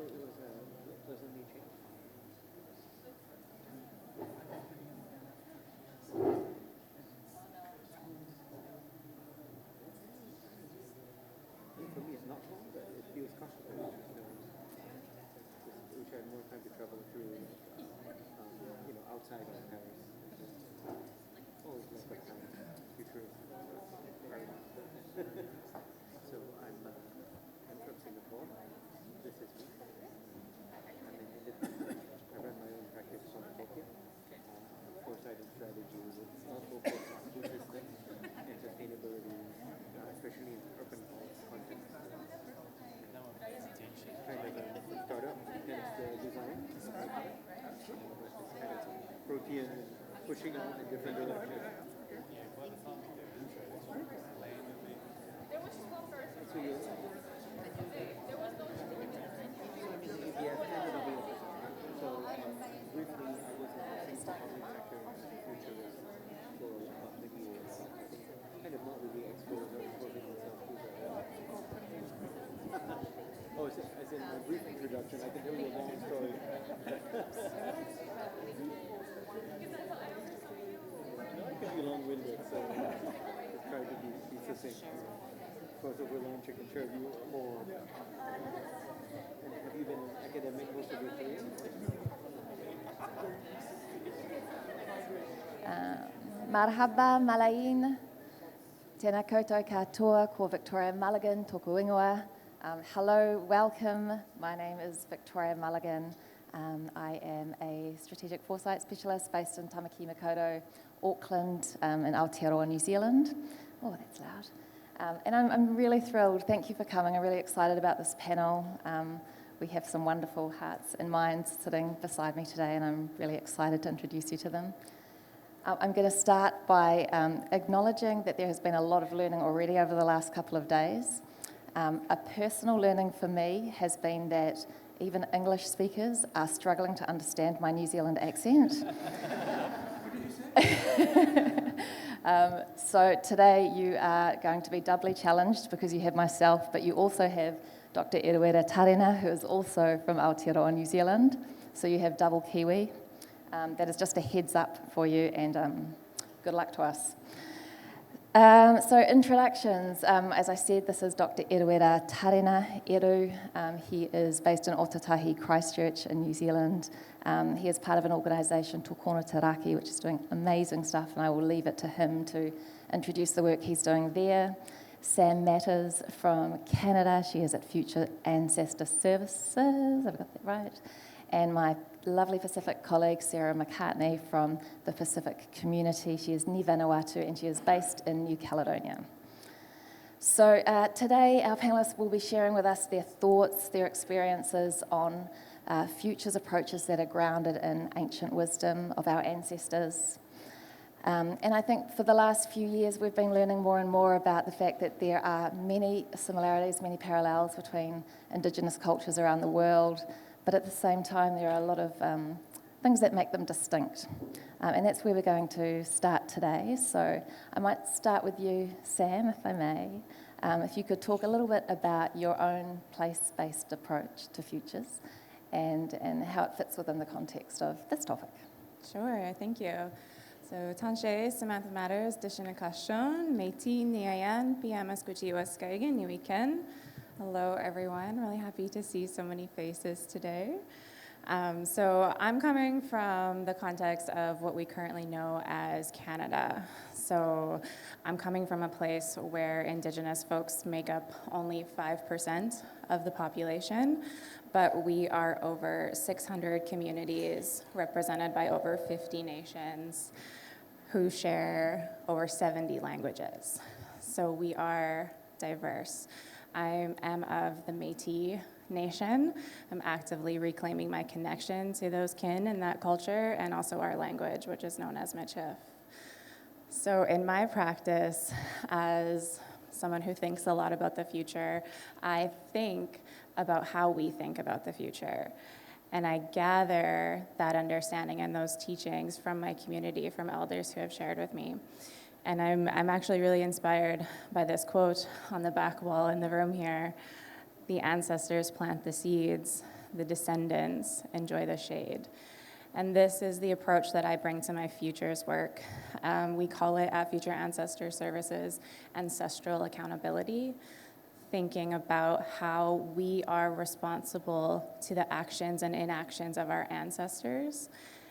So it was a pleasantly changed. For me, it's not long, but it feels comfortable. Wish I had more time to travel through, outside of Paris. Always love my time, future. So I'm from Singapore. This is me. I'm an independent. I run my own practice from Tokyo. Foresight and strategy with all focus on business and sustainability, especially in urban context. Kind of a startup, hence the design. Kind of protein and pushing on in different directions. So you, if you have kind of a so briefly, I was in the public sector futurist for many years. Kind of not really exposing myself to that. Oh, as in my brief introduction, I can tell you a long story. I can be long-winded, so try to be succinct. Of course, over lunch, I can share with you more. And have you been an academic most of your career? Marhaba, Malain. Tēnā koutou katoa, ko Victoria Mulligan, tōku ingoa. Hello, welcome. My name is Victoria Mulligan. I am a strategic foresight specialist based in Tāmaki, Makaurau, Auckland, in Aotearoa, New Zealand. Oh, that's loud. And I'm really thrilled. Thank you for coming. I'm really excited about this panel. We have some wonderful hearts and minds sitting beside me today, and I'm really excited to introduce you to them. I'm going to start by acknowledging that there has been a lot of learning already over the last couple of days. A personal learning for me has been that even English speakers are struggling to understand my New Zealand accent. So today you are going to be doubly challenged because you have myself, but you also have Dr. Eruera Tarena, who is also from Aotearoa, New Zealand. So you have double Kiwi. That is just a heads up for you, and good luck to us. So introductions. As I said, this is Dr. Eruera Tarena Eru. He is based in Ōtautahi, Christchurch in New Zealand. He is part of an organisation, Tokona Raki, which is doing amazing stuff, and I will leave it to him to introduce the work he's doing there. Sam Matters from Canada. She is at Future Ancestor Services. I've got that right. And my lovely Pacific colleague, Sarah Macartney from the Pacific community. She is Ni Vanuatu and she is based in New Caledonia. So today our panellists will be sharing with us their thoughts, their experiences on futures approaches that are grounded in ancient wisdom of our ancestors. And I think for the last few years we've been learning more and more about the fact that there are many similarities, many parallels between Indigenous cultures around the world, but at the same time there are a lot of things that make them distinct. And that's where we're going to start today. So I might start with you, Sam, if I may. If you could talk a little bit about your own place-based approach to futures and how it fits within the context of this topic. Sure, thank you. So Tanshe, Samantha Matters, Dishinakashon, Meiti, Niayan, Piamas Kuchiwaskaigan, Niwiken. Hello, everyone. Really happy to see so many faces today. So I'm coming from the context of what we currently know as Canada. So I'm coming from a place where Indigenous folks make up only 5% of the population, but we are over 600 communities represented by over 50 nations who share over 70 languages. So we are diverse. I am of the Métis Nation. I'm actively reclaiming my connection to those kin and that culture, and also our language, which is known as Michif. So in my practice, as someone who thinks a lot about the future, I think about how we think about the future. And I gather that understanding and those teachings from my community, from elders who have shared with me. And I'm actually really inspired by this quote on the back wall in the room here. The ancestors plant the seeds, the descendants enjoy the shade. And this is the approach that I bring to my futures work. We call it at Future Ancestor Services ancestral accountability, thinking about how we are responsible to the actions and inactions of our ancestors,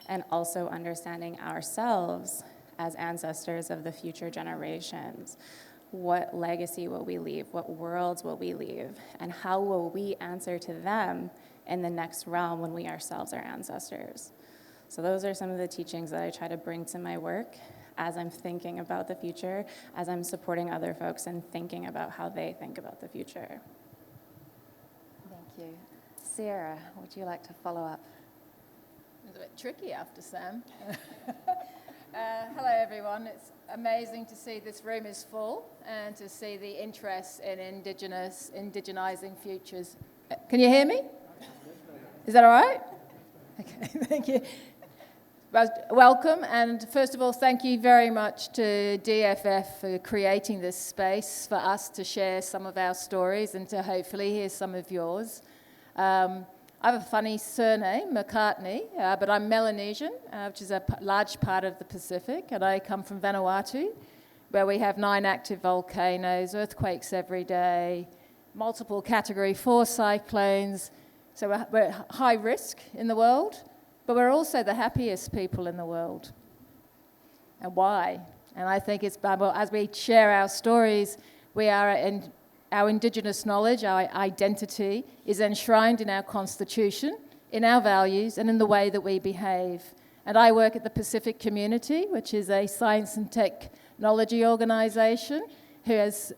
and also understanding ourselves as ancestors of the future generations. What legacy will we leave? What worlds will we leave? And how will we answer to them in the next realm when we ourselves are ancestors? So those are some of the teachings that I try to bring to my work as I'm thinking about the future, as I'm supporting other folks and thinking about how they think about the future. Thank you. Sarah, would you like to follow up? It was a bit tricky after Sam. Hello, everyone. It's amazing to see this room is full and to see the interest in indigenizing futures. Can you hear me? Is that all right? Okay, thank you. Welcome, and first of all, thank you very much to DFF for creating this space for us to share some of our stories and to hopefully hear some of yours. I have a funny surname, Mecartney, but I'm Melanesian, which is a large part of the Pacific, and I come from Vanuatu, where we have 9 active volcanoes, earthquakes every day, multiple Category 4 cyclones, so we're high risk in the world, but we're also the happiest people in the world. And why? And I think it's, well, as we share our stories, our Indigenous knowledge, our identity, is enshrined in our constitution, in our values, and in the way that we behave. And I work at the Pacific Community, which is a science and technology organisation, who has,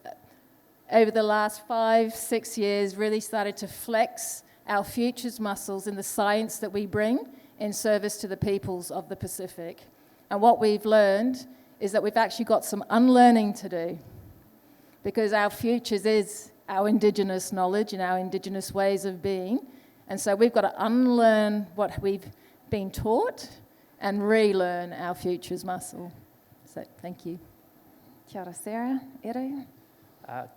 over the last 5-6 years, really started to flex our futures muscles in the science that we bring in service to the peoples of the Pacific. And what we've learned is that we've actually got some unlearning to do, because our futures is our Indigenous knowledge and our Indigenous ways of being. And so we've got to unlearn what we've been taught and relearn our futures muscle. So thank you. Kia ora, Sarah. Eru?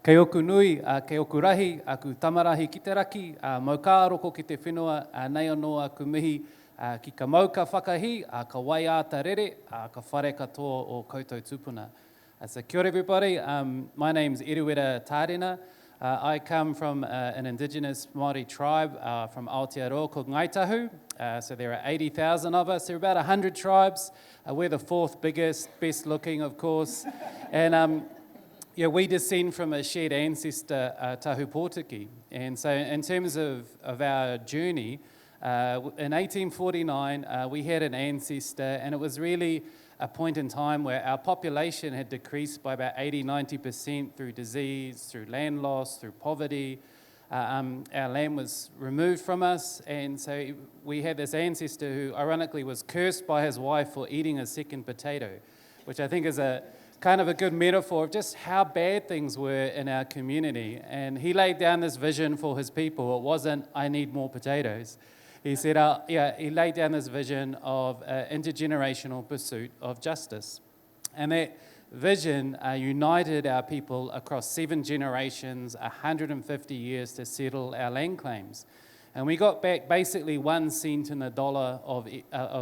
Kei oku nui, kei oku rahi, aku tamarahi ki te raki, maukāroko ki te whenua, nei anō aku mihi, ki ka mau ka whakahi, ka wai āta rere, ka whare katoa o koutou tupuna. So kia ora everybody, my name's Eruera Tarena. I come from an Indigenous Maori tribe from Aotearoa called Ngaitahu. So there are 80,000 of us. There are about 100 tribes. We're the 4th biggest, best looking, of course. And yeah, we descend from a shared ancestor, Tahu Pōtiki. And so in terms of our journey, in 1849, we had an ancestor, and it was really a point in time where our population had decreased by about 80-90% through disease, through land loss, through poverty. Our land was removed from us, and so we had this ancestor who ironically was cursed by his wife for eating a second potato, which I think is a kind of a good metaphor of just how bad things were in our community. And he laid down this vision for his people. It wasn't, I need more potatoes. He said, he laid down this vision of intergenerational pursuit of justice. And that vision united our people across 7 generations, 150 years to settle our land claims. And we got back basically 1 cent in a dollar of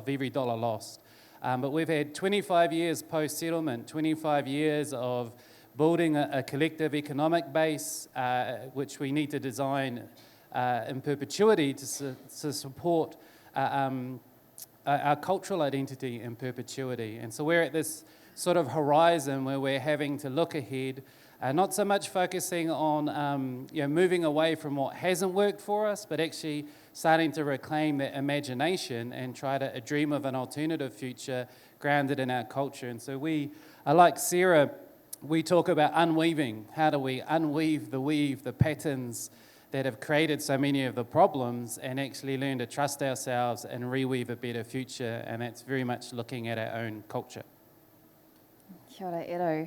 every dollar lost. But we've had 25 years post-settlement, 25 years of building a collective economic base, which we need to design in perpetuity to support our cultural identity in perpetuity. And so we're at this sort of horizon where we're having to look ahead, not so much focusing on moving away from what hasn't worked for us, but actually starting to reclaim that imagination and try to dream of an alternative future grounded in our culture. And so we, like Sarah, we talk about unweaving. How do we unweave the patterns that have created so many of the problems and actually learn to trust ourselves and reweave a better future? And that's very much looking at our own culture. Kia ora, Eru.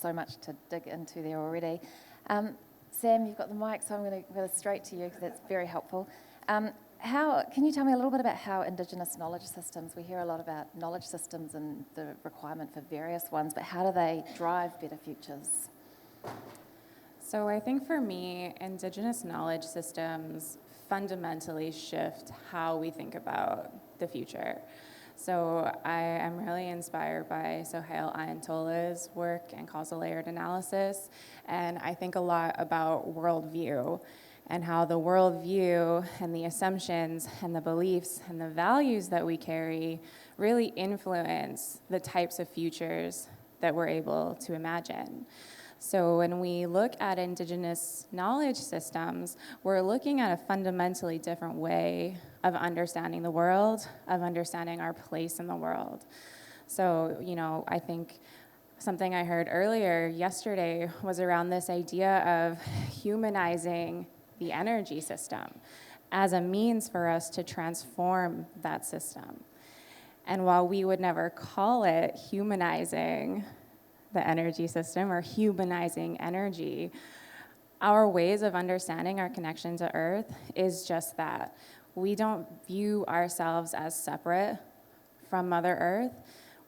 So much to dig into there already. Sam, you've got the mic, so I'm going to go straight to you because that's very helpful. Can you tell me a little bit about how Indigenous knowledge systems, we hear a lot about knowledge systems and the requirement for various ones, but how do they drive better futures? So I think for me, Indigenous knowledge systems fundamentally shift how we think about the future. So I am really inspired by Sohail Ayatollah's work and causal layered analysis, and I think a lot about worldview and how the worldview and the assumptions and the beliefs and the values that we carry really influence the types of futures that we're able to imagine. So when we look at Indigenous knowledge systems, we're looking at a fundamentally different way of understanding the world, of understanding our place in the world. So, I think something I heard earlier yesterday was around this idea of humanizing the energy system as a means for us to transform that system. And while we would never call it humanizing the energy system or humanizing energy, our ways of understanding our connection to Earth is just that. We don't view ourselves as separate from Mother Earth.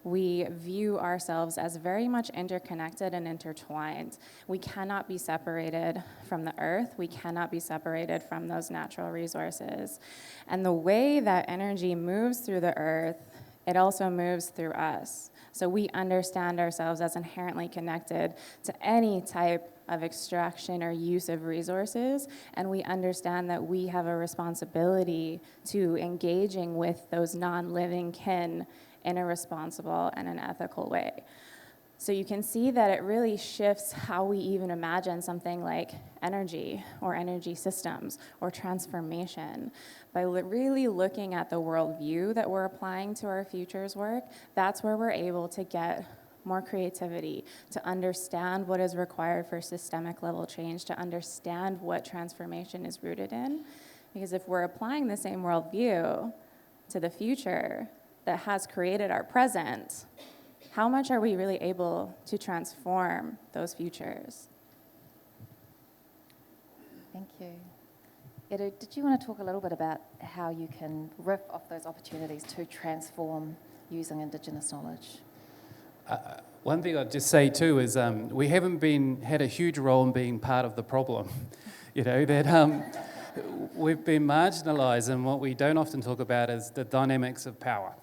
We view ourselves as very much interconnected and intertwined. We cannot be separated from the Earth. We cannot be separated from those natural resources. And the way that energy moves through the Earth, it also moves through us. So we understand ourselves as inherently connected to any type of extraction or use of resources, and we understand that we have a responsibility to engaging with those non-living kin in a responsible and an ethical way. So you can see that it really shifts how we even imagine something like energy or energy systems or transformation. By really looking at the worldview that we're applying to our futures work, that's where we're able to get more creativity, to understand what is required for systemic level change, to understand what transformation is rooted in. Because if we're applying the same worldview to the future that has created our present, how much are we really able to transform those futures? Thank you. Edu, did you want to talk a little bit about how you can riff off those opportunities to transform using Indigenous knowledge? One thing I'd just say too is we haven't had a huge role in being part of the problem. That we've been marginalised, and what we don't often talk about is the dynamics of power.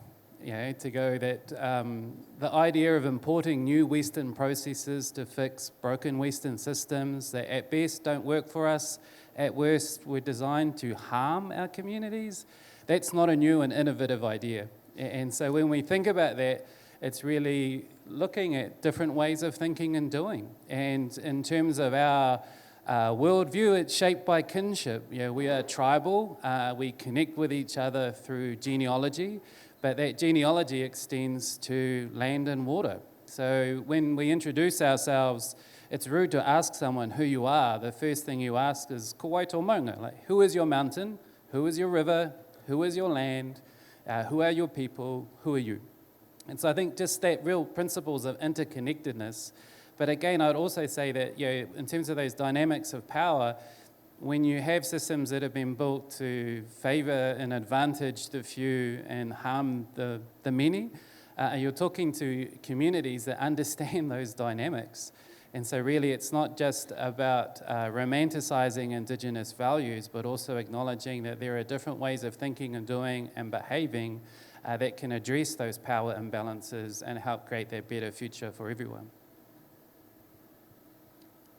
To go that the idea of importing new Western processes to fix broken Western systems that at best don't work for us, at worst were designed to harm our communities, that's not a new and innovative idea. And so when we think about that, it's really looking at different ways of thinking and doing. And in terms of our worldview, it's shaped by kinship. We are tribal, we connect with each other through genealogy, but that genealogy extends to land and water. So when we introduce ourselves, it's rude to ask someone who you are. The first thing you ask is, ko wai tō maunga? Like, who is your mountain? Who is your river? Who is your land? Who are your people? Who are you? And so I think just that real principles of interconnectedness. But again, I'd also say that in terms of those dynamics of power, when you have systems that have been built to favour and advantage the few and harm the many, you're talking to communities that understand those dynamics. And so really it's not just about romanticising Indigenous values, but also acknowledging that there are different ways of thinking and doing and behaving that can address those power imbalances and help create that better future for everyone.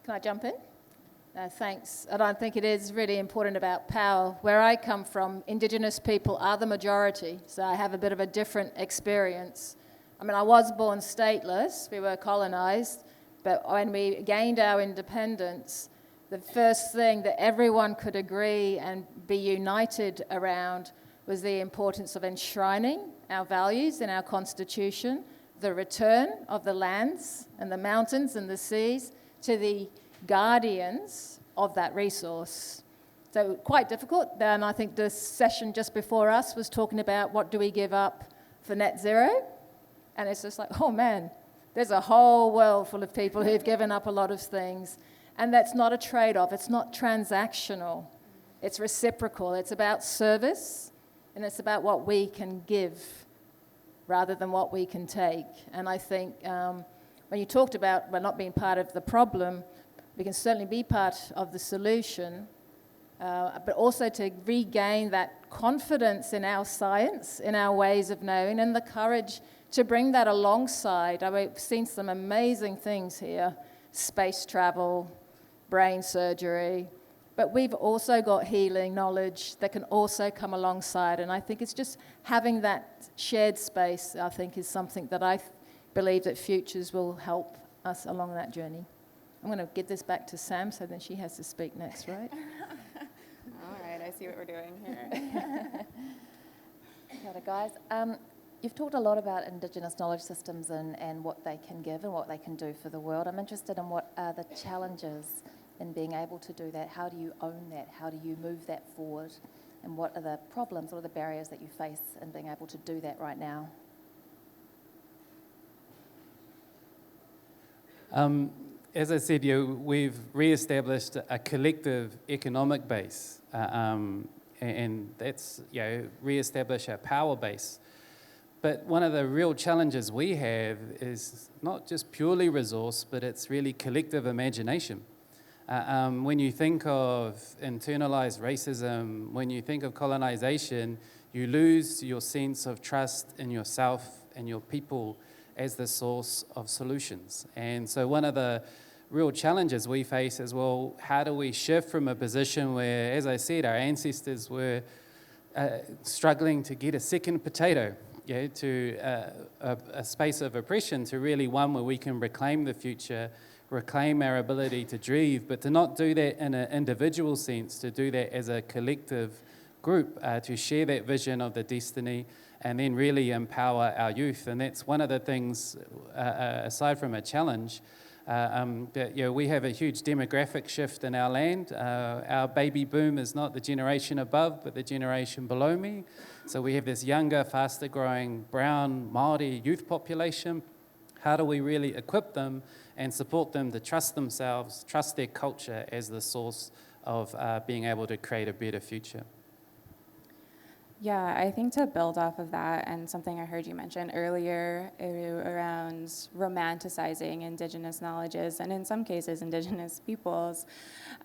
Can I jump in? Thanks. And I think it is really important about power. Where I come from, Indigenous people are the majority, so I have a bit of a different experience. I mean, I was born stateless, we were colonised, but when we gained our independence, the first thing that everyone could agree and be united around was the importance of enshrining our values in our constitution, the return of the lands and the mountains and the seas to the guardians of that resource. So quite difficult. And I think the session just before us was talking about what do we give up for net zero? And it's just like, oh man, there's a whole world full of people who've given up a lot of things. And that's not a trade-off. It's not transactional. It's reciprocal. It's about service, and it's about what we can give rather than what we can take. And I think when you talked about not being part of the problem, we can certainly be part of the solution. but also to regain that confidence in our science, in our ways of knowing, and the courage to bring that alongside. We've seen some amazing things here, space travel, brain surgery, but we've also got healing knowledge that can also come alongside, and I think it's just having that shared space, I think, is something that I believe that Futures will help us along that journey. I'm going to give this back to Sam, so then she has to speak next, right? All right, I see what we're doing here. Kia ora, guys. You've talked a lot about Indigenous knowledge systems and what they can give and what they can do for the world. I'm interested in what are the challenges in being able to do that. How do you own that? How do you move that forward? And what are the problems, what are the barriers that you face in being able to do that right now? As I said, we've re-established a collective economic base, and that's re-establish our power base. But one of the real challenges we have is not just purely resource, but it's really collective imagination. When you think of internalized racism, when you think of colonization, you lose your sense of trust in yourself and your people as the source of solutions. And so one of the real challenges we face is, well, how do we shift from a position where, as I said, our ancestors were struggling to get a second potato, to a space of oppression, to really one where we can reclaim the future, reclaim our ability to dream, but to not do that in an individual sense, to do that as a collective group, to share that vision of the destiny and then really empower our youth. And that's one of the things, aside from a challenge, that we have a huge demographic shift in our land. Our baby boom is not the generation above, but the generation below me. So we have this younger, faster growing brown Maori youth population. How do we really equip them and support them to trust themselves, trust their culture as the source of being able to create a better future? Yeah, I think to build off of that, and something I heard you mention earlier around romanticizing Indigenous knowledges, and in some cases Indigenous peoples,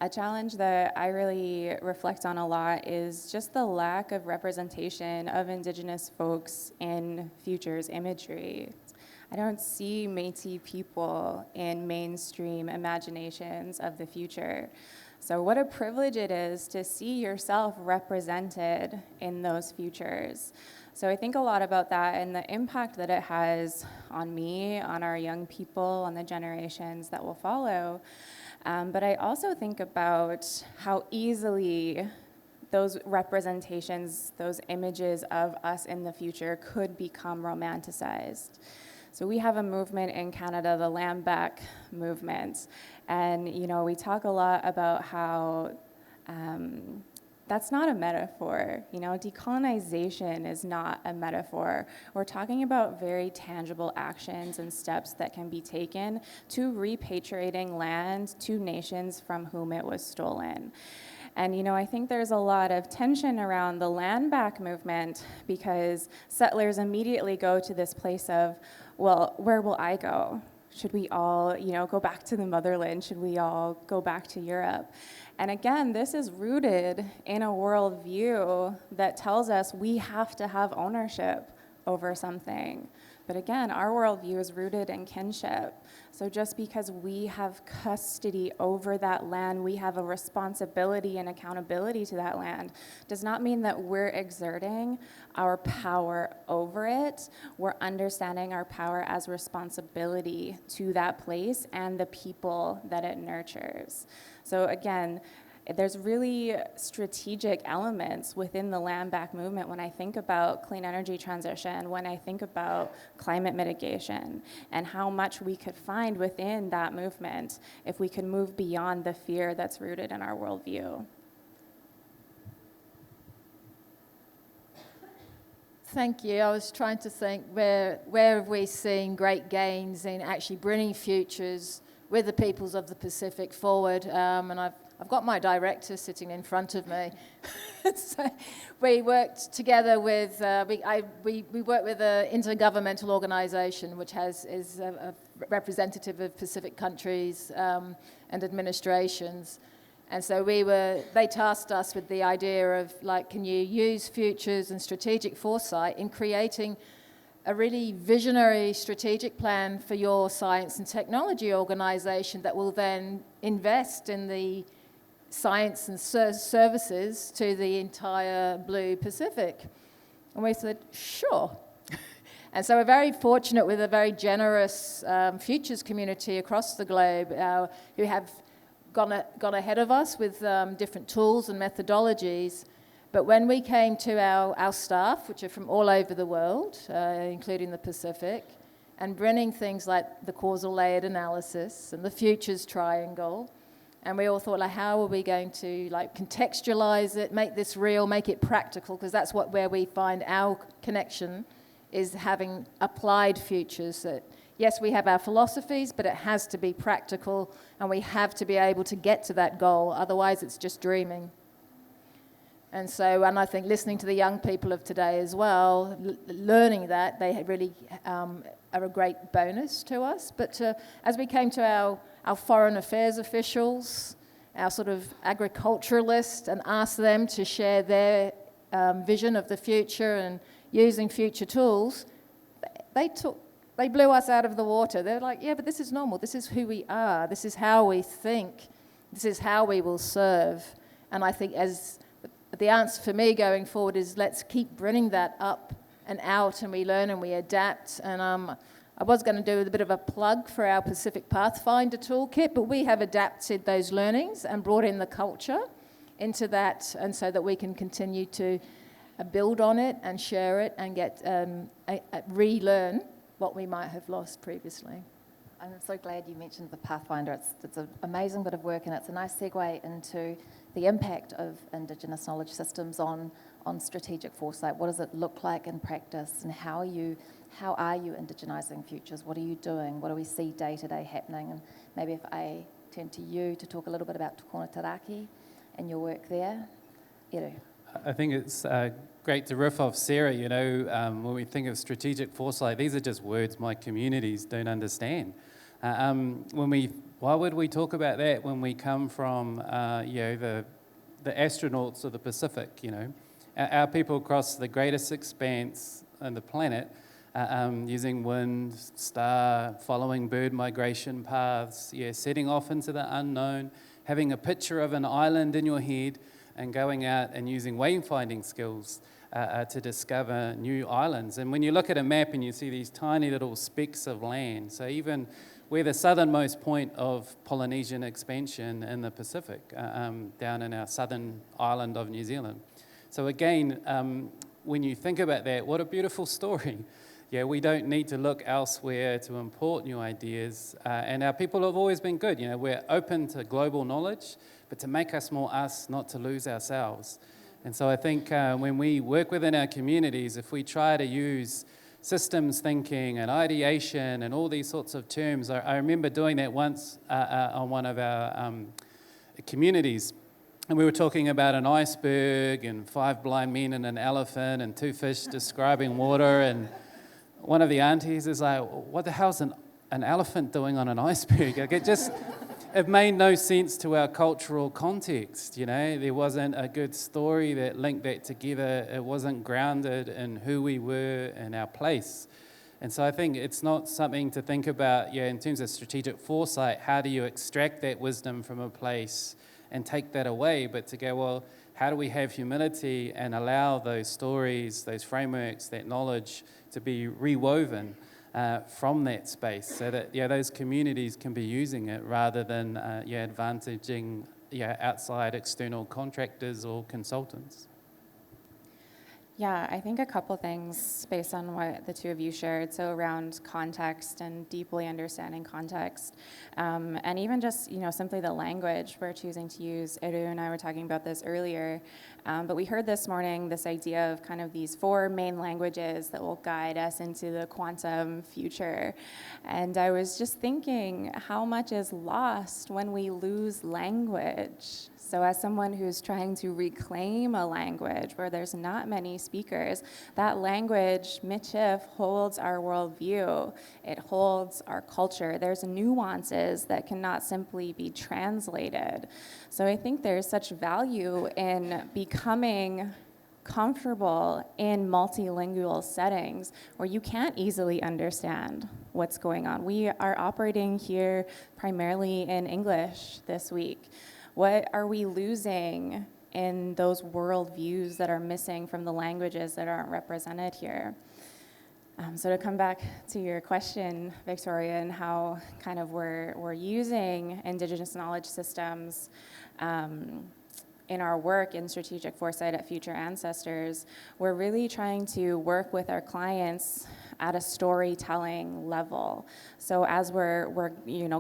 a challenge that I really reflect on a lot is just the lack of representation of Indigenous folks in Futures imagery. I don't see Métis people in mainstream imaginations of the future. So what a privilege it is to see yourself represented in those futures. So I think a lot about that and the impact that it has on me, on our young people, on the generations that will follow. But I also think about how easily those representations, those images of us in the future could become romanticized. So we have a movement in Canada, the Land Back movement, and we talk a lot about how that's not a metaphor. Decolonization is not a metaphor. We're talking about very tangible actions and steps that can be taken to repatriating land to nations from whom it was stolen. And, I think there's a lot of tension around the land back movement because settlers immediately go to this place of, well, where will I go? Should we all, go back to the motherland? Should we all go back to Europe? And again, this is rooted in a worldview that tells us we have to have ownership over something. But again, our worldview is rooted in kinship. So just because we have custody over that land, we have a responsibility and accountability to that land, does not mean that we're exerting our power over it. We're understanding our power as responsibility to that place and the people that it nurtures. So again, there's really strategic elements within the land back movement when I think about clean energy transition, when I think about climate mitigation, and how much we could find within that movement if we could move beyond the fear that's rooted in our worldview. Thank you. I was trying to think where have we seen great gains in actually bringing futures with the peoples of the Pacific forward, and I've got my director sitting in front of me. So we worked together with, we work with an intergovernmental organisation which is a representative of Pacific countries and administrations And so they tasked us with the idea of, like, can you use futures and strategic foresight in creating a really visionary strategic plan for your science and technology organization that will then invest in the science and services to the entire Blue Pacific? And we said, sure. And so we're very fortunate with a very generous futures community across the globe who have gone ahead of us with different tools and methodologies. But when we came to our staff, which are from all over the world, including the Pacific, and bringing things like the causal layered analysis and the futures triangle, and we all thought, like, how are we going to, like, contextualize it, make this real, make it practical, because that's where we find our connection, is having applied futures. That, yes, we have our philosophies, but it has to be practical, and we have to be able to get to that goal. Otherwise, it's just dreaming. And so, and I think listening to the young people of today as well, learning that, they really are a great bonus to us. But as we came to our foreign affairs officials, our sort of agriculturalists, and asked them to share their vision of the future and using future tools, they blew us out of the water. They're like, yeah, but this is normal. This is who we are. This is how we think. This is how we will serve. And I think as the answer for me going forward is, let's keep bringing that up and out, and we learn and we adapt. And I was going to do a bit of a plug for our Pacific Pathfinder toolkit, but we have adapted those learnings and brought in the culture into that, and so that we can continue to build on it and share it and get relearn what we might have lost previously. I'm so glad you mentioned the Pathfinder. It's an amazing bit of work, and it's a nice segue into the impact of Indigenous knowledge systems on strategic foresight. What does it look like in practice, and how are you indigenising futures? What are you doing? What do we see day to day happening? And maybe if I turn to you to talk a little bit about Tokona te Raki and your work there. Eru. I think it's great to riff off Sarah. You know, when we think of strategic foresight, these are just words my communities don't understand. Why would we talk about that when we come from, the astronauts of the Pacific? You know, our people across the greatest expanse on the planet, using wind, star, following bird migration paths, setting off into the unknown, having a picture of an island in your head, and going out and using wayfinding skills to discover new islands. And when you look at a map and you see these tiny little specks of land, so even we're the southernmost point of Polynesian expansion in the Pacific, down in our southern island of New Zealand. So again, when you think about that, what a beautiful story. Yeah, we don't need to look elsewhere to import new ideas, and our people have always been good. You know, we're open to global knowledge, but to make us more us, not to lose ourselves. And so I think when we work within our communities, if we try to use systems thinking and ideation and all these sorts of terms, I remember doing that once on one of our communities, and we were talking about an iceberg and 5 blind men and an elephant and 2 fish describing water, and one of the aunties is like, what the hell's an elephant doing on an iceberg? Like, it made no sense to our cultural context, you know. There wasn't a good story that linked that together. It wasn't grounded in who we were and our place. And so I think it's not something to think about, in terms of strategic foresight, how do you extract that wisdom from a place and take that away, but to go, well, how do we have humility and allow those stories, those frameworks, that knowledge to be rewoven from that space, so that those communities can be using it rather than advantaging outside external contractors or consultants. Yeah, I think a couple things based on what the two of you shared. So around context and deeply understanding context, and even just simply the language we're choosing to use. Eru and I were talking about this earlier, but we heard this morning this idea of kind of these 4 main languages that will guide us into the quantum future. And I was just thinking how much is lost when we lose language. So as someone who's trying to reclaim a language where there's not many speakers. That language, michif, holds our worldview. It holds our culture. There's nuances that cannot simply be translated. So I think there's such value in becoming comfortable in multilingual settings where you can't easily understand what's going on. We are operating here primarily in English this week. What are we losing in those worldviews that are missing from the languages that aren't represented here? So to come back to your question, Victoria, and how kind of we're using Indigenous knowledge systems in our work in strategic foresight at Future Ancestors, we're really trying to work with our clients at a storytelling level. So as we're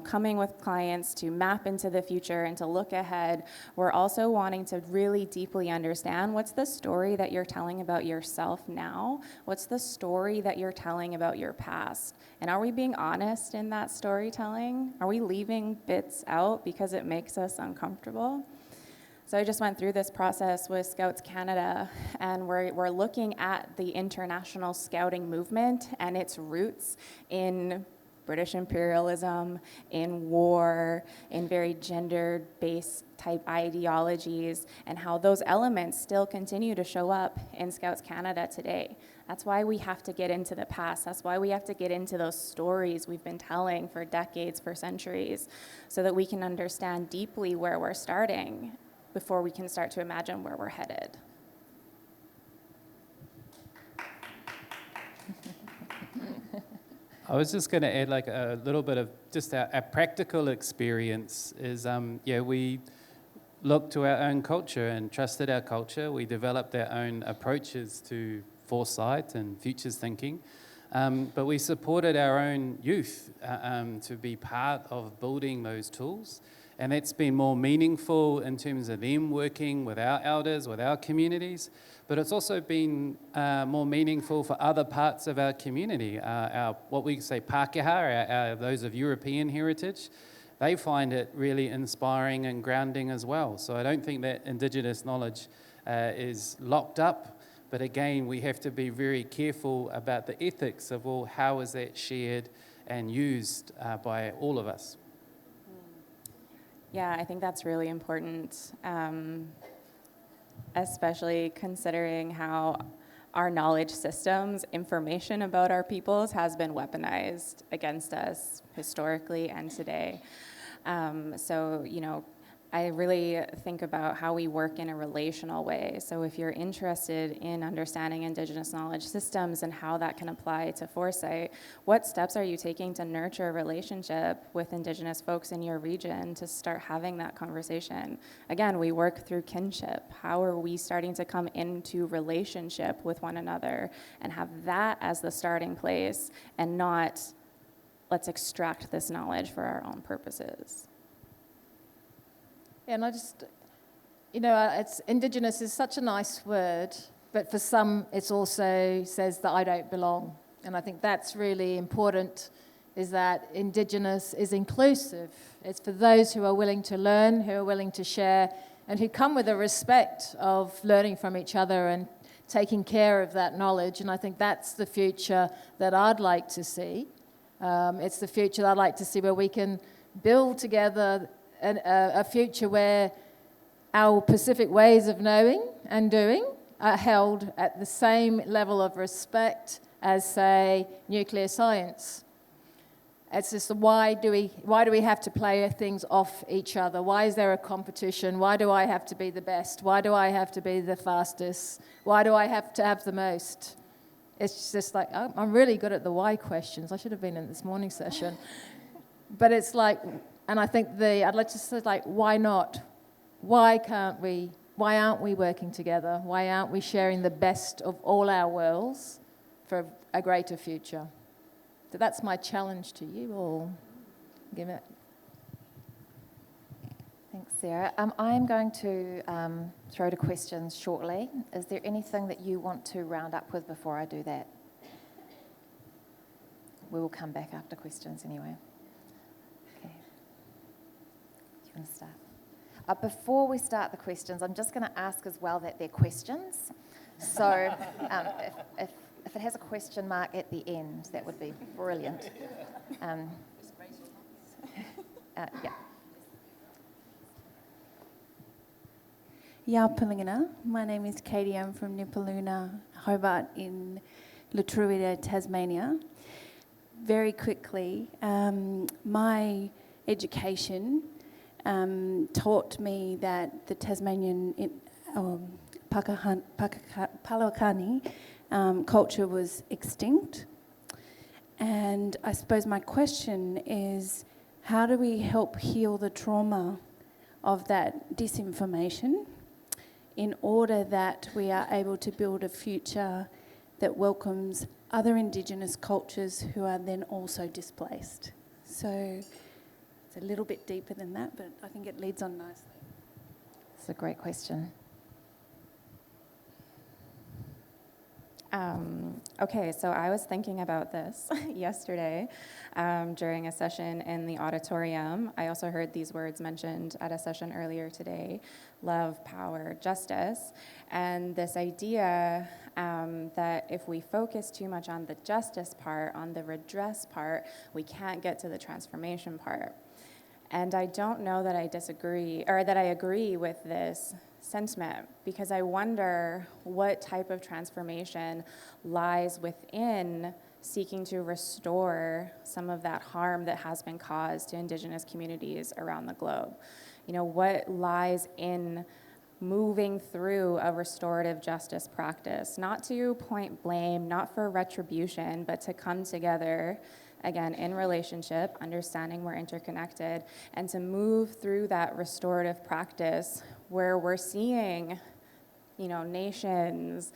coming with clients to map into the future and to look ahead, we're also wanting to really deeply understand what's the story that you're telling about yourself now? What's the story that you're telling about your past? And are we being honest in that storytelling? Are we leaving bits out because it makes us uncomfortable? So I just went through this process with Scouts Canada, and we're looking at the international scouting movement and its roots in British imperialism, in war, in very gender-based type ideologies, and how those elements still continue to show up in Scouts Canada today. That's why we have to get into the past. That's why we have to get into those stories we've been telling for decades, for centuries, so that we can understand deeply where we're starting before we can start to imagine where we're headed. I was just going to add like a little bit of just a practical experience is, we looked to our own culture and trusted our culture. We developed our own approaches to foresight and futures thinking. But we supported our own youth to be part of building those tools. And that's been more meaningful in terms of them working with our elders, with our communities. But it's also been more meaningful for other parts of our community. Our what we say Pākehā, those of European heritage, they find it really inspiring and grounding as well. So I don't think that Indigenous knowledge is locked up. But again, we have to be very careful about the ethics of, well, how is that shared and used by all of us? Yeah, I think that's really important, especially considering how our knowledge systems, information about our peoples has been weaponized against us historically and today. I really think about how we work in a relational way. So if you're interested in understanding Indigenous knowledge systems and how that can apply to foresight, what steps are you taking to nurture a relationship with Indigenous folks in your region to start having that conversation? Again, we work through kinship. How are we starting to come into relationship with one another and have that as the starting place and not let's extract this knowledge for our own purposes? Yeah, and I just, it's Indigenous is such a nice word, but for some it's also says that I don't belong. And I think that's really important, is that Indigenous is inclusive. It's for those who are willing to learn, who are willing to share, and who come with a respect of learning from each other and taking care of that knowledge. And I think that's the future that I'd like to see. It's the future that I'd like to see where we can build together a future where our Pacific ways of knowing and doing are held at the same level of respect as, say, nuclear science. It's just why do we have to play things off each other? Why is there a competition? Why do I have to be the best? Why do I have to be the fastest? Why do I have to have the most? It's just like, oh, I'm really good at the why questions. I should have been in this morning session. But it's like, and I think I'd like to say, like, why not? Why can't we? Why aren't we working together? Why aren't we sharing the best of all our worlds for a greater future? So that's my challenge to you all. Give it. Thanks, Sarah. I'm going to throw to questions shortly. Is there anything that you want to round up with before I do that? We will come back after questions anyway. Okay. Do you want to start? Before we start the questions, I'm just going to ask as well that they're questions. So if it has a question mark at the end, that would be brilliant. Yeah. Ya Pulingana. My name is Katie. I'm from Nipaluna, Hobart in Eruera, Tasmania. Very quickly, my education taught me that the Tasmanian Palawakani culture was extinct. And I suppose my question is, how do we help heal the trauma of that disinformation in order that we are able to build a future that welcomes other Indigenous cultures who are then also displaced? So it's a little bit deeper than that, but I think it leads on nicely. It's a great question. Okay, so I was thinking about this yesterday during a session in the auditorium. I also heard these words mentioned at a session earlier today: love, power, justice. And this idea that if we focus too much on the justice part, on the redress part, we can't get to the transformation part. And I don't know that I disagree, or that I agree with this sentiment, because I wonder what type of transformation lies within seeking to restore some of that harm that has been caused to Indigenous communities around the globe. You know, what lies in moving through a restorative justice practice, not to point blame, not for retribution, but to come together, again, in relationship, understanding we're interconnected, and to move through that restorative practice where we're seeing, you know, nations,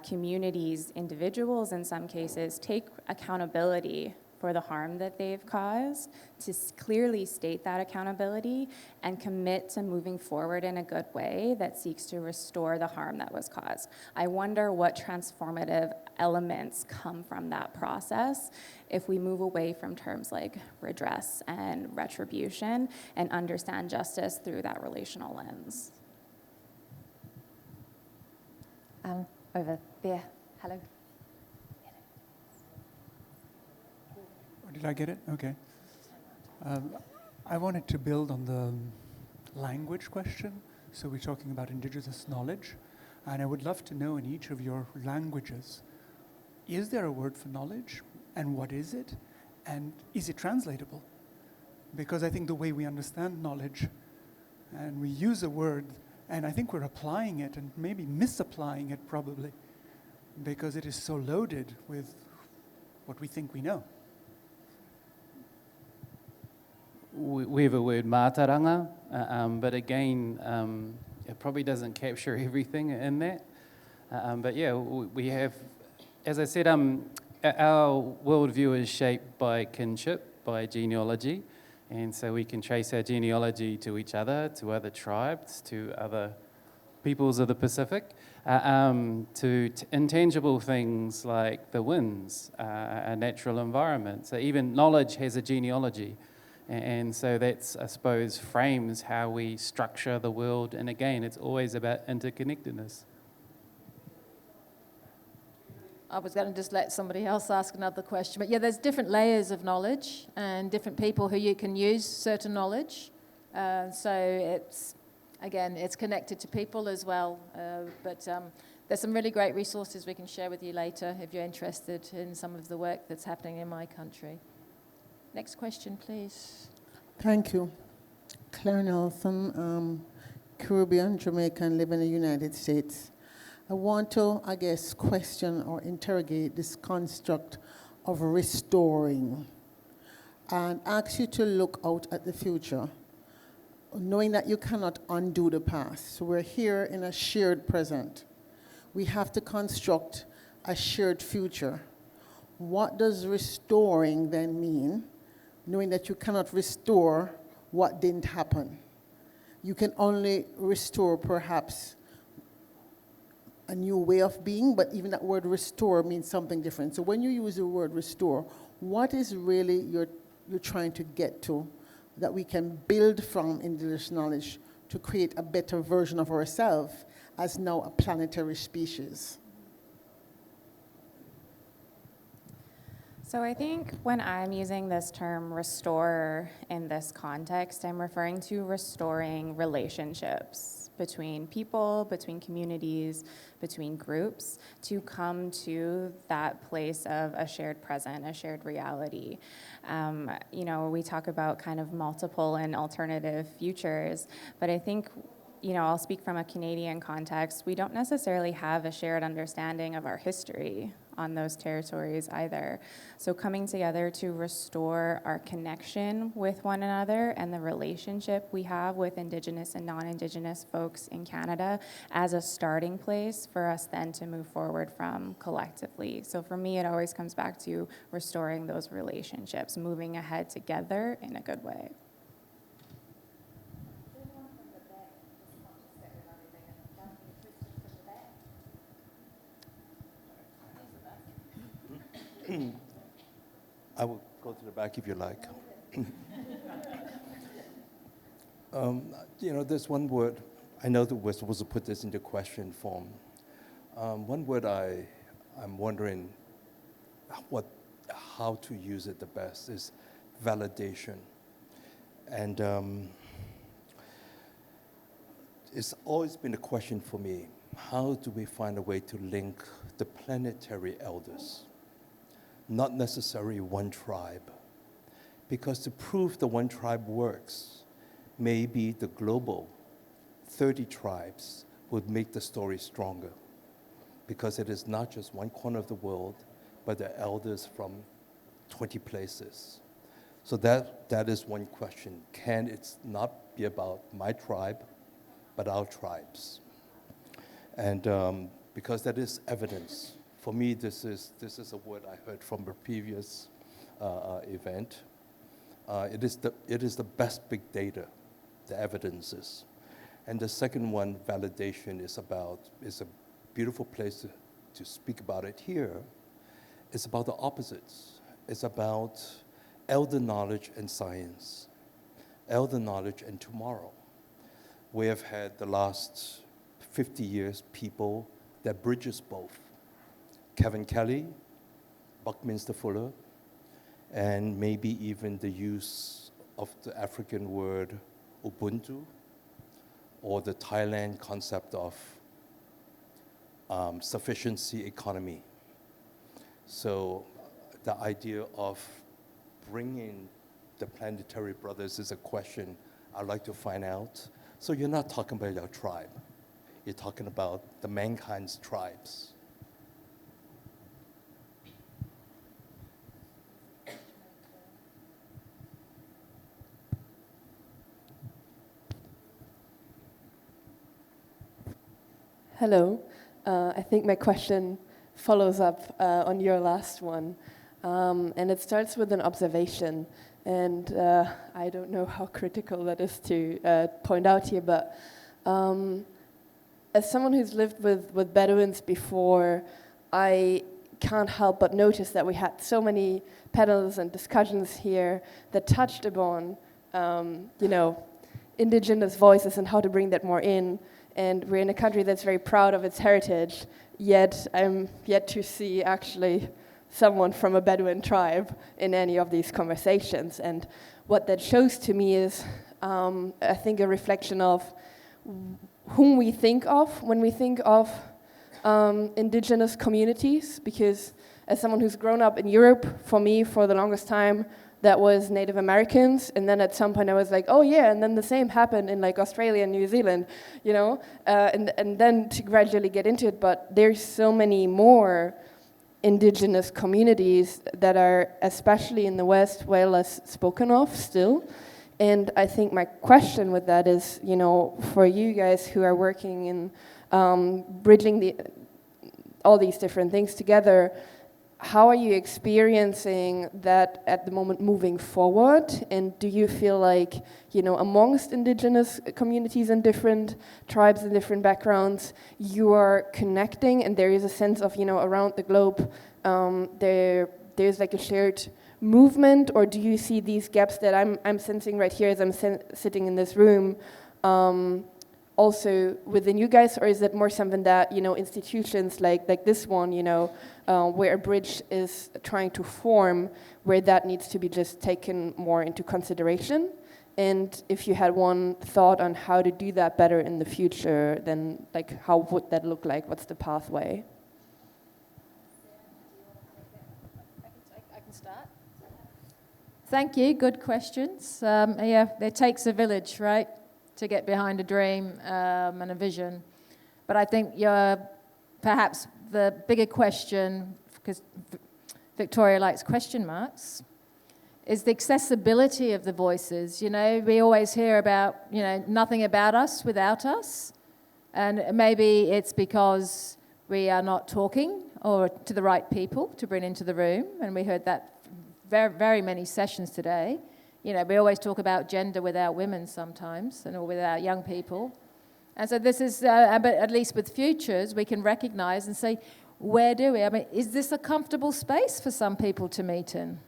communities, individuals in some cases, take accountability for the harm that they've caused, to clearly state that accountability and commit to moving forward in a good way that seeks to restore the harm that was caused. I wonder what transformative elements come from that process if we move away from terms like redress and retribution and understand justice through that relational lens. Over there. Hello. Did I get it? Okay. I wanted to build on the language question. So we're talking about Indigenous knowledge. And I would love to know in each of your languages, is there a word for knowledge? And what is it? And is it translatable? Because I think the way we understand knowledge, and we use a word, and I think we're applying it and maybe misapplying it probably, because it is so loaded with what we think we know. We have a word mātaranga, but again, it probably doesn't capture everything in that. But yeah, we have, as I said, our worldview is shaped by kinship, by genealogy, and so we can trace our genealogy to each other, to other tribes, to other peoples of the Pacific, to intangible things like the winds, a natural environment. So even knowledge has a genealogy. And so that's, I suppose, frames how we structure the world. And again, it's always about interconnectedness. I was going to just let somebody else ask another question. But yeah, there's different layers of knowledge and different people who you can use certain knowledge. So it's, again, it's connected to people as well. But there's some really great resources we can share with you later if you're interested in some of the work that's happening in my country. Next question, please. Thank you. Claire Nelson, Caribbean, Jamaican, live in the United States. I want to, I guess, question or interrogate this construct of restoring and ask you to look out at the future, knowing that you cannot undo the past. So we're here in a shared present. We have to construct a shared future. What does restoring then mean? Knowing that you cannot restore what didn't happen. You can only restore perhaps a new way of being, but even that word restore means something different. So when you use the word restore, what is really you're trying to get to that we can build from Indigenous knowledge to create a better version of ourselves as now a planetary species? So I think when I'm using this term restore in this context, I'm referring to restoring relationships between people, between communities, between groups, to come to that place of a shared present, a shared reality. We talk about kind of multiple and alternative futures, but I think I'll speak from a Canadian context. We don't necessarily have a shared understanding of our history on those territories either. So coming together to restore our connection with one another and the relationship we have with Indigenous and non-Indigenous folks in Canada as a starting place for us then to move forward from collectively. So for me, it always comes back to restoring those relationships, moving ahead together in a good way. I will go to the back if you like. There's one word, I know that we're supposed to put this into question form. One word I'm wondering how to use it the best is validation. And it's always been a question for me, how do we find a way to link the planetary elders? Not necessarily one tribe. Because to prove the one tribe works, maybe the global 30 tribes would make the story stronger. Because it is not just one corner of the world, but the elders from 20 places. So that is one question. Can it not be about my tribe, but our tribes? And because that is evidence. For me, this is a word I heard from a previous event. It is the best big data, the evidences. And the second one, validation, is a beautiful place to speak about it here. It's about the opposites. It's about elder knowledge and science, elder knowledge and tomorrow. We have had the last 50 years people that bridges both. Kevin Kelly, Buckminster Fuller, and maybe even the use of the African word Ubuntu, or the Thailand concept of sufficiency economy. So the idea of bringing the planetary brothers is a question I'd like to find out. So you're not talking about your tribe. You're talking about the mankind's tribes. Hello. I think my question follows up on your last one. And it starts with an observation. And I don't know how critical that is to point out here, but as someone who's lived with Bedouins before, I can't help but notice that we had so many panels and discussions here that touched upon, Indigenous voices and how to bring that more in. And we're in a country that's very proud of its heritage, yet I'm yet to see actually someone from a Bedouin tribe in any of these conversations. And what that shows to me is, I think, a reflection of whom we think of when we think of Indigenous communities, because as someone who's grown up in Europe, for me, for the longest time, that was Native Americans, and then at some point I was like, oh yeah, and then the same happened in like Australia and New Zealand, and then to gradually get into it, but there's so many more Indigenous communities that are, especially in the West, way less spoken of still. And I think my question with that is, for you guys who are working in bridging all these different things together, how are you experiencing that at the moment moving forward? And do you feel like, amongst Indigenous communities and different tribes and different backgrounds, you are connecting and there is a sense of, around the globe, there's like a shared movement? Or do you see these gaps that I'm sensing right here as I'm sitting in this room? also within you guys, or is it more something that, you know, institutions like this one, you know, where a bridge is trying to form, where that needs to be just taken more into consideration? And if you had one thought on how to do that better in the future, then like how would that look like? What's the pathway? I can start. Thank you. Good questions. Yeah, it takes a village, right, to get behind a dream and a vision. But I think perhaps the bigger question, because Victoria likes question marks, is the accessibility of the voices. You know, we always hear about, you know, nothing about us without us. And maybe it's because we are not talking or to the right people to bring into the room. And we heard that very, very many sessions today. You know, we always talk about gender without women sometimes, or without young people. And so this is, but at least with futures, we can recognize and say, where do we? I mean, is this a comfortable space for some people to meet in?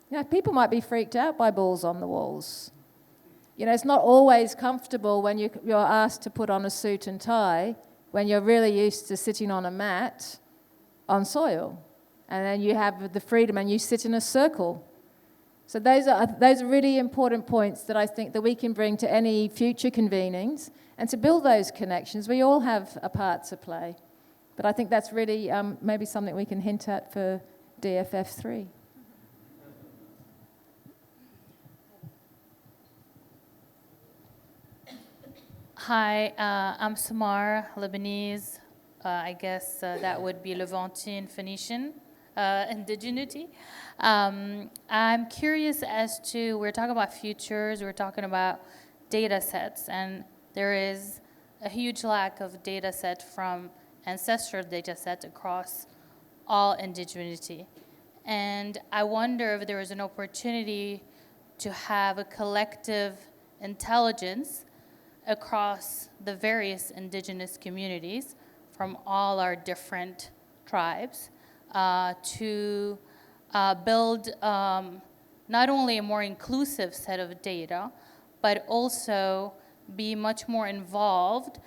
You know, people might be freaked out by balls on the walls. You know, it's not always comfortable when you're asked to put on a suit and tie, when you're really used to sitting on a mat on soil. And then you have the freedom and you sit in a circle. So those are really important points that I think that we can bring to any future convenings. And to build those connections, we all have a part to play. But I think that's really maybe something we can hint at for DFF3. Hi, I'm Samar, Lebanese. I guess that would be Levantine Phoenician, indigeneity. I'm curious as to, we're talking about futures, we're talking about data sets, and there is a huge lack of data set from ancestral data sets across all indigeneity. And I wonder if there is an opportunity to have a collective intelligence across the various indigenous communities from all our different tribes to build not only a more inclusive set of data, but also be much more involved,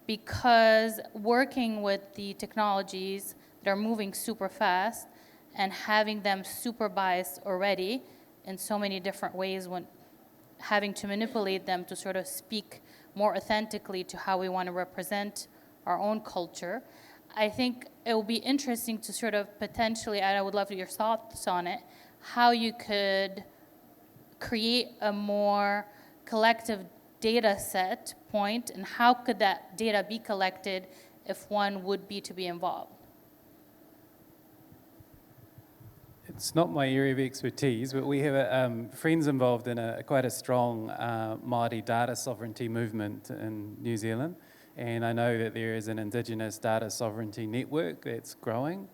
because working with the technologies that are moving super fast and having them super biased already in so many different ways, when having to manipulate them to sort of speak more authentically to how we want to represent our own culture. I think it will be interesting to sort of potentially, and I would love your thoughts on it, how you could create a more collective data set point, and how could that data be collected if one would be to be involved? It's not my area of expertise, but we have friends involved in quite a strong Maori data sovereignty movement in New Zealand. And I know that there is an Indigenous data sovereignty network that's growing.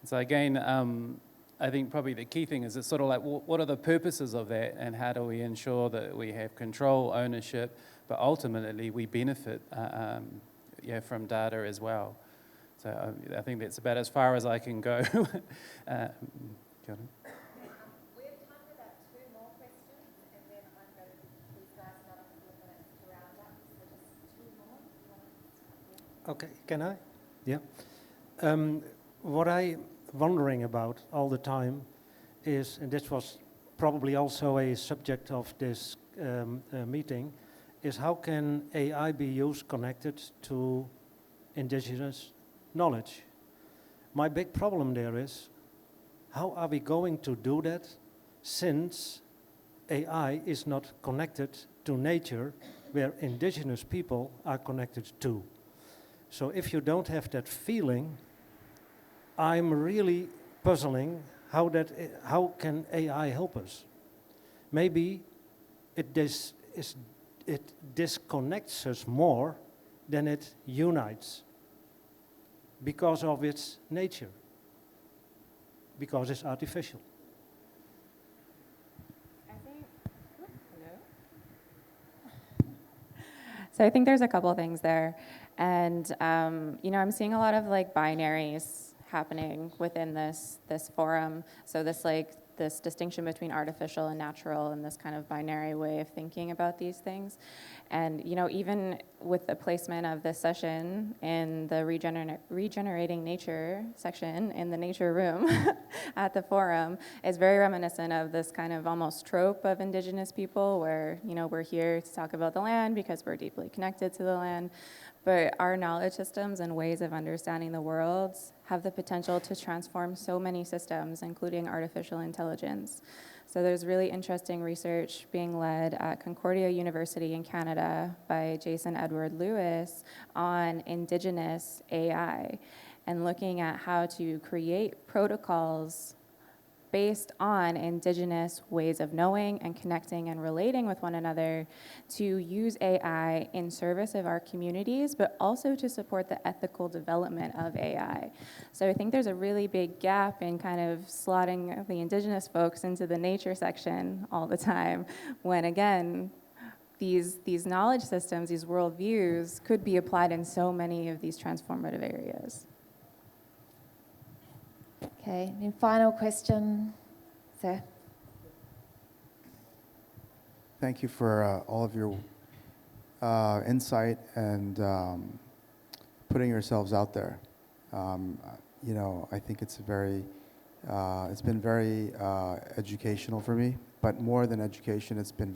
So again, I think probably the key thing is it's sort of like, what are the purposes of that, and how do we ensure that we have control, ownership, but ultimately we benefit from data as well. So I think that's about as far as I can go. We have time for about 2 more questions, and then I'm going to give these guys another couple of minutes to round up. So just 2 more. Okay, can I? Yeah. What I'm wondering about all the time is, and this was probably also a subject of this meeting, is how can AI be used connected to indigenous knowledge? My big problem there is, how are we going to do that since AI is not connected to nature where indigenous people are connected to? So if you don't have that feeling, I'm really puzzling how can AI help us? Maybe it disconnects us more than it unites because of its nature, because it's artificial. So I think there's a couple things there. And, I'm seeing a lot of like binaries happening within this forum. So this distinction between artificial and natural, and this kind of binary way of thinking about these things. And, even with the placement of this session in the regenerating nature section in the nature room at the forum is very reminiscent of this kind of almost trope of Indigenous people where, we're here to talk about the land because we're deeply connected to the land. But our knowledge systems and ways of understanding the world have the potential to transform so many systems, including artificial intelligence. So there's really interesting research being led at Concordia University in Canada by Jason Edward Lewis on Indigenous AI and looking at how to create protocols based on Indigenous ways of knowing and connecting and relating with one another to use AI in service of our communities, but also to support the ethical development of AI. So I think there's a really big gap in kind of slotting the Indigenous folks into the nature section all the time, when again, these knowledge systems, these worldviews could be applied in so many of these transformative areas. Okay, and final question, sir. Thank you for all of your insight and putting yourselves out there. I think it's been very educational for me, but more than education, it's been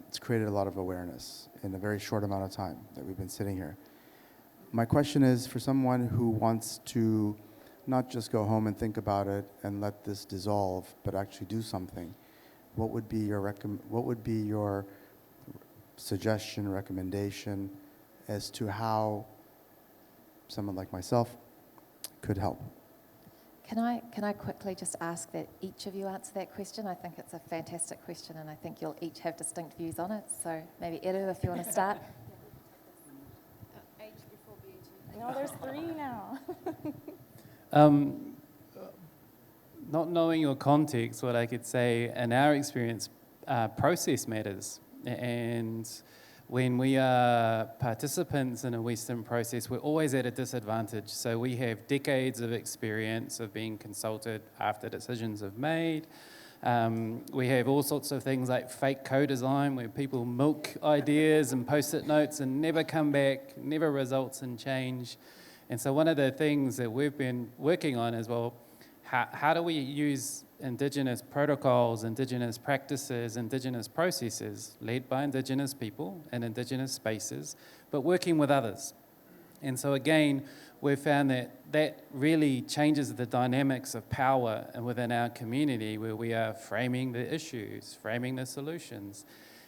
it's created a lot of awareness in a very short amount of time that we've been sitting here. My question is for someone who wants to not just go home and think about it and let this dissolve, but actually do something. What would be your suggestion, recommendation as to how someone like myself could help? Can I quickly just ask that each of you answer that question? I think it's a fantastic question, and I think you'll each have distinct views on it. So maybe Eru, if you want to start. Age before beauty. No, there's 3 now. Not knowing your context, what I could say, in our experience, process matters. And when we are participants in a Western process, we're always at a disadvantage. So we have decades of experience of being consulted after decisions are made. We have all sorts of things like fake co-design, where people milk ideas and post-it notes and never come back, never results in change. And so one of the things that we've been working on is, well, how do we use Indigenous protocols, Indigenous practices, Indigenous processes led by Indigenous people in Indigenous spaces, but working with others? And so again, we've found that really changes the dynamics of power within our community, where we are framing the issues, framing the solutions.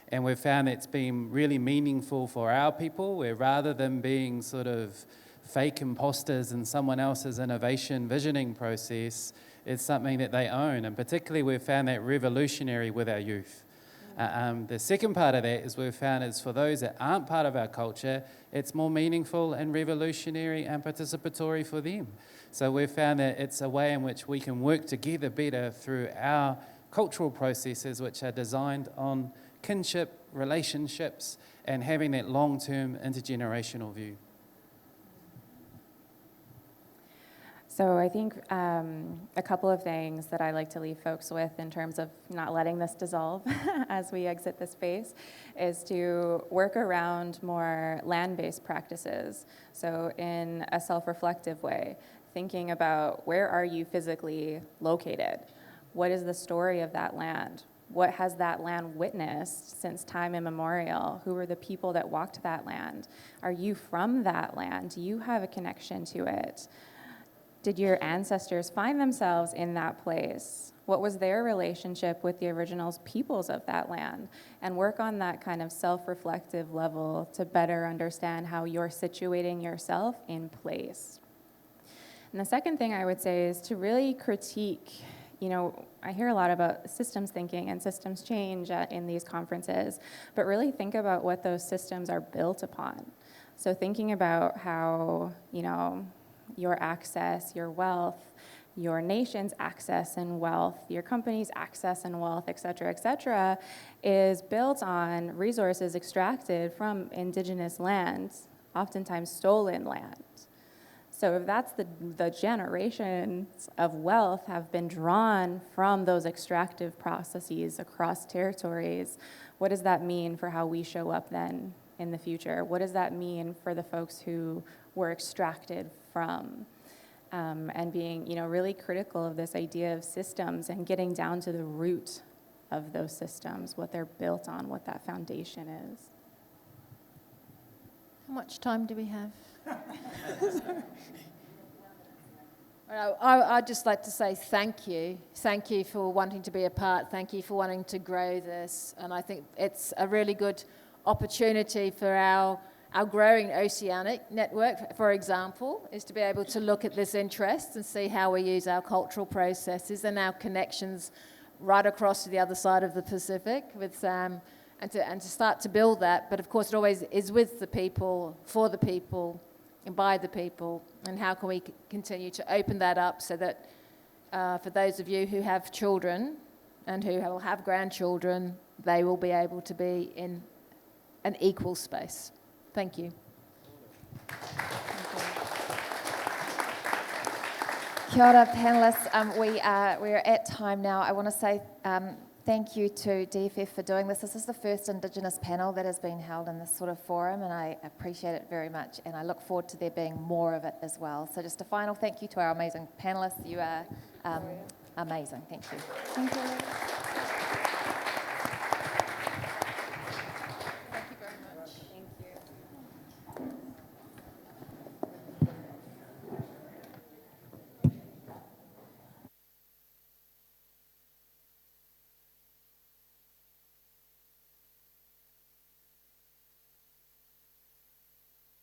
And we've found it's been really meaningful for our people, where rather than being sort of fake imposters in someone else's innovation visioning process, it's something that they own. And particularly we've found that revolutionary with our youth. The second part of that is we've found is for those that aren't part of our culture, it's more meaningful and revolutionary and participatory for them. So we've found that it's a way in which we can work together better through our cultural processes, which are designed on kinship, relationships, and having that long-term intergenerational view. So I think a couple of things that I like to leave folks with in terms of not letting this dissolve as we exit the space is to work around more land-based practices. So in a self-reflective way, thinking about where are you physically located? What is the story of that land? What has that land witnessed since time immemorial? Who were the people that walked that land? Are you from that land? Do you have a connection to it? Did your ancestors find themselves in that place? What was their relationship with the original peoples of that land? And work on that kind of self-reflective level to better understand how you're situating yourself in place. And the second thing I would say is to really critique, I hear a lot about systems thinking and systems change in these conferences, but really think about what those systems are built upon. So thinking about how, your access, your wealth, your nation's access and wealth, your company's access and wealth, et cetera, is built on resources extracted from indigenous lands, oftentimes stolen land. So if that's the generations of wealth have been drawn from those extractive processes across territories, what does that mean for how we show up then in the future? What does that mean for the folks who were extracted from? And being, really critical of this idea of systems and getting down to the root of those systems, what they're built on, what that foundation is. How much time do we have? I'd just like to say thank you. Thank you for wanting to be a part. Thank you for wanting to grow this. And I think it's a really good opportunity for our growing oceanic network, for example, is to be able to look at this interest and see how we use our cultural processes and our connections right across to the other side of the Pacific with and to start to build that. But of course, it always is with the people, for the people, and by the people. And how can we continue to open that up so that for those of you who have children and who will have grandchildren, they will be able to be in an equal space. Thank you. Kia ora, panellists. We are at time now. I want to say thank you to DFF for doing this. This is the first Indigenous panel that has been held in this sort of forum, and I appreciate it very much, and I look forward to there being more of it as well. So just a final thank you to our amazing panellists. You are amazing. Thank you. Thank you.